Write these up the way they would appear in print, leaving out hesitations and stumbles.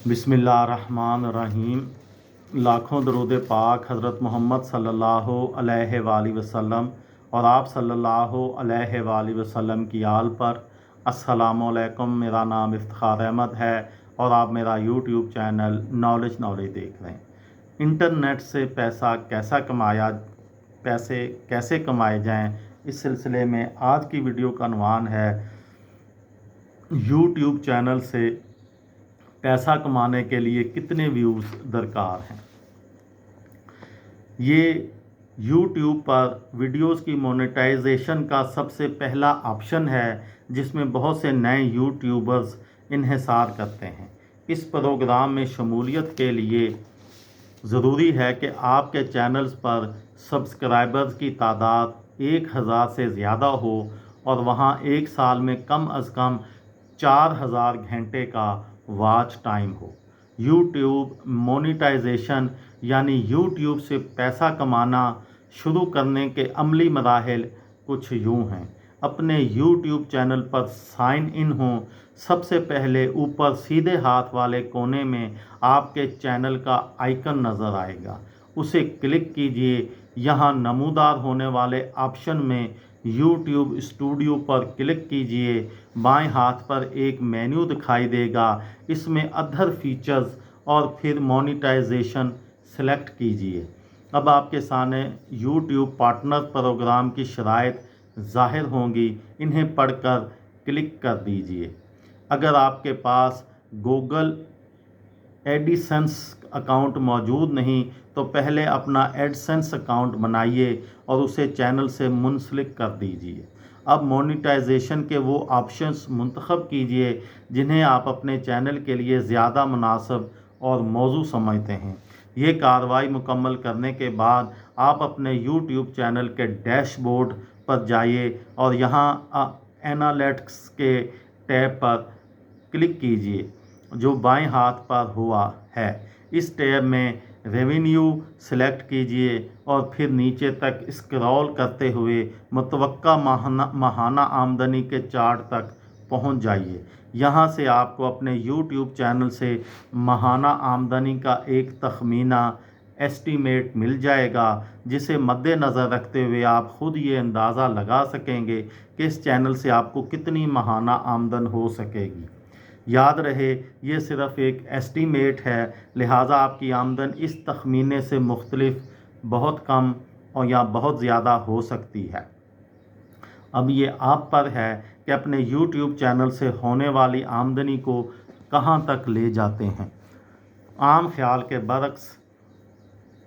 बिस्मिल्लाहिर्रहमानिर्रहीम। लाखों दरूद पाक हज़रत मोहम्मद सल्लल्लाहु अलैहि वसल्लम और आप सल्लल्लाहु अलैहि वसल्लम की आल पर। अस्सलामु अलैकुम। मेरा नाम इफ्तिखार अहमद है और आप मेरा यूट्यूब चैनल नॉलेज देख रहे हैं। इंटरनेट से पैसे कैसे कमाए जाएं, इस सिलसिले में आज की वीडियो का अनवान है यूट्यूब चैनल से पैसा कमाने के लिए कितने व्यूज़ दरकार हैं। ये YouTube पर वीडियोस की मोनेटाइजेशन का सबसे पहला ऑप्शन है, जिसमें बहुत से नए यूट्यूबर्स इन्हिसार करते हैं। इस प्रोग्राम में शमूलियत के लिए ज़रूरी है कि आपके चैनल्स पर सब्सक्राइबर्स की तादाद 1000 से ज़्यादा हो और वहाँ एक साल में कम अज़ कम 4000 घंटे का वॉच टाइम हो। यूट्यूब मोनेटाइजेशन यानी यूट्यूब से पैसा कमाना शुरू करने के अमली मराहिल कुछ यूँ हैं। अपने यूट्यूब चैनल पर साइन इन हों। सबसे पहले ऊपर सीधे हाथ वाले कोने में आपके चैनल का आइकन नज़र आएगा, उसे क्लिक कीजिए। यहाँ नमूदार होने वाले ऑप्शन में YouTube स्टूडियो पर क्लिक कीजिए। बाएं हाथ पर एक मेन्यू दिखाई देगा, इसमें अदर फीचर्स और फिर मोनेटाइजेशन सेलेक्ट कीजिए। अब आपके सामने YouTube पार्टनर प्रोग्राम की शराइत ज़ाहिर होंगी, इन्हें पढ़कर क्लिक कर दीजिए। अगर आपके पास गूगल एडसेंस अकाउंट मौजूद नहीं तो पहले अपना एडसेंस अकाउंट बनाइए और उसे चैनल से मुंसलिक कर दीजिए। अब मोनेटाइजेशन के वो ऑप्शंस मुंतखब कीजिए जिन्हें आप अपने चैनल के लिए ज़्यादा मुनासिब और मौजू समझते हैं। ये कार्रवाई मुकम्मल करने के बाद आप अपने YouTube चैनल के डैशबोर्ड पर जाइए और यहाँ एनालिटिक्स के टैब पर क्लिक कीजिए जो बाएं हाथ पर हुआ है। इस टैब में रेवेन्यू सेलेक्ट कीजिए और फिर नीचे तक स्क्रॉल करते हुए मुतवक्का माहाना आमदनी के चार्ट तक पहुंच जाइए। यहां से आपको अपने YouTube चैनल से माहाना आमदनी का एक तखमीना एस्टीमेट मिल जाएगा, जिसे मद्देनज़र रखते हुए आप ख़ुद ये अंदाज़ा लगा सकेंगे कि इस चैनल से आपको कितनी माहाना आमदन हो सकेगी। याद रहे, ये सिर्फ़ एक एस्टीमेट है, लिहाजा आपकी आमदन इस तखमीने से मुख्तलिफ बहुत कम और या बहुत ज़्यादा हो सकती है। अब ये आप पर है कि अपने YouTube चैनल से होने वाली आमदनी को कहाँ तक ले जाते हैं। आम ख्याल के बरक्स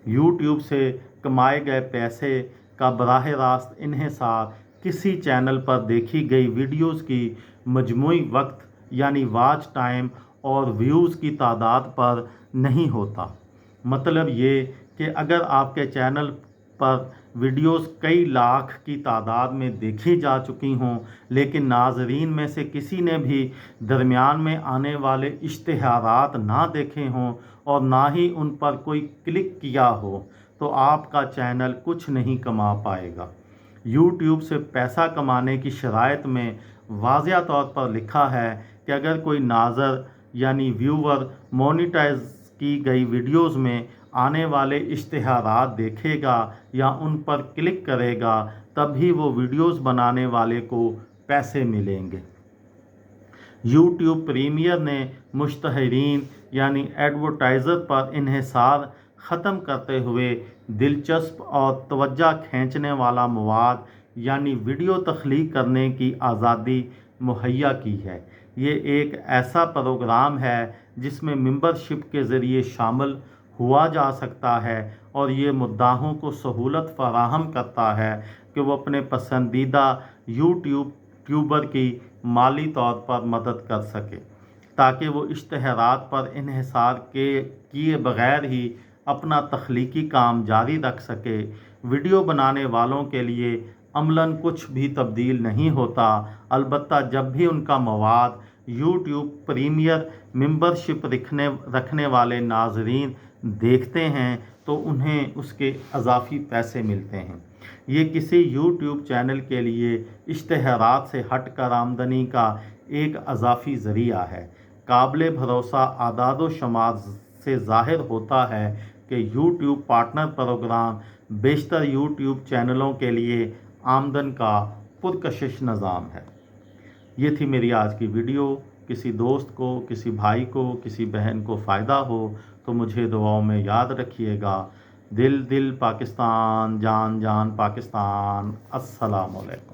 YouTube से कमाए गए पैसे का बराह रास्त इन्हिसार किसी चैनल पर देखी गई वीडियोस की मजमूई वक्त यानी वॉच टाइम और व्यूज़ की तादाद पर नहीं होता। मतलब ये कि अगर आपके चैनल पर वीडियोस कई लाख की तादाद में देखी जा चुकी हों, लेकिन नाज़रीन में से किसी ने भी दरमियान में आने वाले इश्तिहारात ना देखे हों और ना ही उन पर कोई क्लिक किया हो, तो आपका चैनल कुछ नहीं कमा पाएगा। YouTube से पैसा कमाने की शराइत में वाज़िया तौर पर लिखा है कि अगर कोई नाज़र यानी व्यूवर मोनेटाइज की गई वीडियोस में आने वाले इश्तिहारात देखेगा या उन पर क्लिक करेगा, तभी वो वीडियोस बनाने वाले को पैसे मिलेंगे। YouTube प्रीमियर ने मुश्तहरीन यानी एडवर्टाइज़र पर इन्हिसार ख़त्म करते हुए दिलचस्प और तवज्जो खींचने वाला मवाद यानी वीडियो तख्लीक करने की आज़ादी मुहैया की है। ये एक ऐसा प्रोग्राम है जिसमें मेंबरशिप के ज़रिए शामिल हुआ जा सकता है और ये मुद्दाहों को सहूलत फराहम करता है कि वो अपने पसंदीदा यूट्यूबर की माली तौर पर मदद कर सके, ताकि वो इश्तिहारात पर इन्हिसार किए बग़ैर ही अपना तख्लीकी काम जारी रख सके। वीडियो बनाने वालों के लिए अमलन कुछ भी तब्दील नहीं होता, अलबत्ता जब भी उनका मवाद YouTube प्रीमियर मेंबरशिप रखने वाले नाज़रीन देखते हैं तो उन्हें उसके इजाफ़ी पैसे मिलते हैं। ये किसी YouTube चैनल के लिए इश्तिहारात से हटकर आमदनी का एक इजाफ़ी ज़रिया है। काबिल भरोसा आदाद व शुमार से ज़ाहिर होता है कि यूट्यूब पार्टनर प्रोग्राम बेशतर यूट्यूब चैनलों के लिए आमदन का पुरकशिश निज़ाम है। ये थी मेरी आज की वीडियो। किसी दोस्त को, किसी भाई को, किसी बहन को फ़ायदा हो तो मुझे दुआओं में याद रखिएगा। दिल दिल पाकिस्तान, जान जान पाकिस्तान। अस्सलाम वालेकुम।